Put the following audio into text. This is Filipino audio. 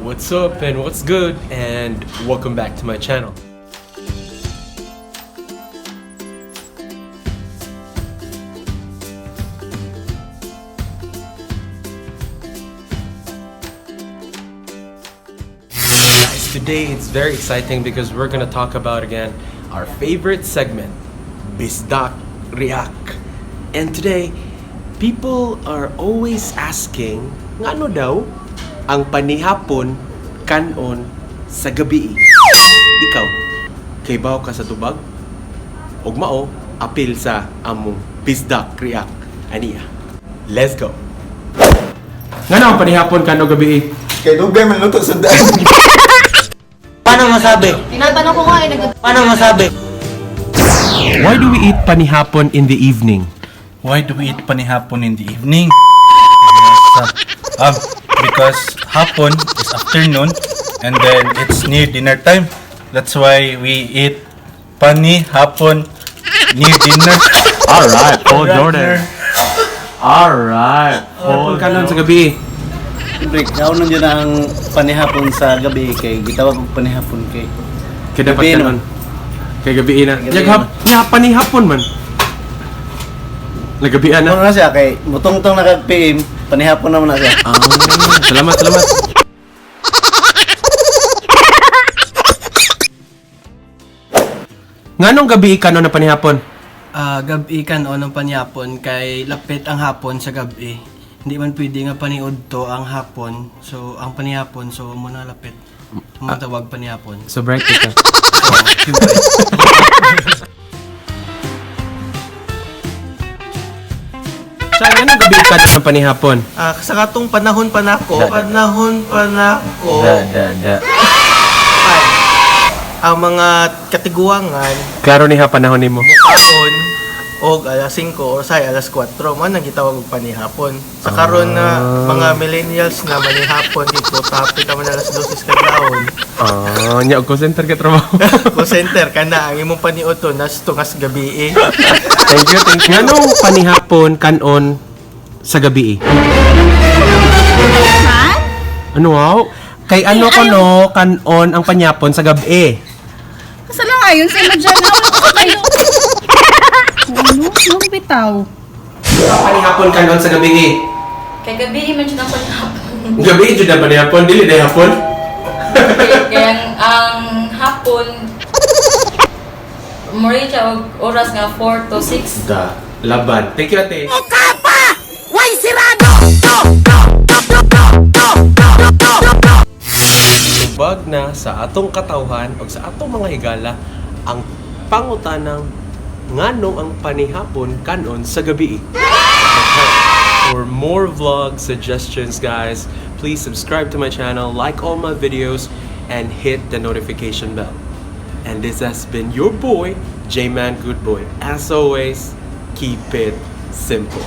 What's up and what's good, and welcome back to my channel. Guys, today it's very exciting because we're gonna talk about again our favorite segment, Bisdak, Reak. And today, people are always asking, ngano daw ang panihapon kanon sa gabi? Ikaw, kay baw ka sa tubag? Ug mao, apil sa among Bisdak, Reak. Aniya. Let's go. Ngano ang panihapon kanon gabi? Kay dugay man luto sa daan. Paano masabi? Tinatanong ko nga Paano masabi? Why do we eat panihapon in the evening? Why do we eat panihapon in the evening? Because hapon is afternoon and then it's near dinner time. That's why we eat panihapon near dinner. Alright, Paul Jordan. Alright, Paul kanon sa gabi. Rick, naunan dyan ang panihapon sa gabi kay gitawag og panihapon kay. Kaya dapat Gabi kanon. Kay gabi na. Gabi Nya panihapon man. Nagabian Ano na. na siya kay mutong-tong na PM, panihapon naman na siya. Salamat. Nganong gabi kanon na panihapon? Gabi kan o ng panihapon kay lapit ang hapon sa gabi. Hindi man pwede nga paniod to ang hapon. So ang panihapon so muna lapit. Matawag panihapon. So bright ka. Siyempre. Sa nganong gabi kanon na panihapon? Sa katong panahon pa nako. Da. Ang mga katiguangan Klaro ni ha panahon nimo. mukhaon og alas 5 or say alas 4 man ang gitawag og panihapon. Sa karon na mga millennials na manihapon dito tapit man alas 12 kadlawon. Nya og call center ka trabaho. Call center kana ang imong paniud to nas tungas gabi. Thank you. Nganong panihapon kanon sa gabi? Ano wow? Kay ano kono kanon ang panihapon sa gabi? Kasalang ayon sa imo dyan. Ano? Nung bitaw. Ang panihapon kanon sa gabi. Kay gabi man siya ng panihapon. Gabi jud na panihapon, dili na hapon. Kaya ang hapon mori siya og oras nga 4 to 6. Da, laban. Thank you, ate. Subag na sa atong katawhan o sa atong mga higala ang pangutanang nganong ang panihapon kanon sa gabi. For more vlog suggestions, guys, please subscribe to my channel, like all my videos, and hit the notification bell. And this has been your boy, J-Man Good Boy. As always, keep it simple.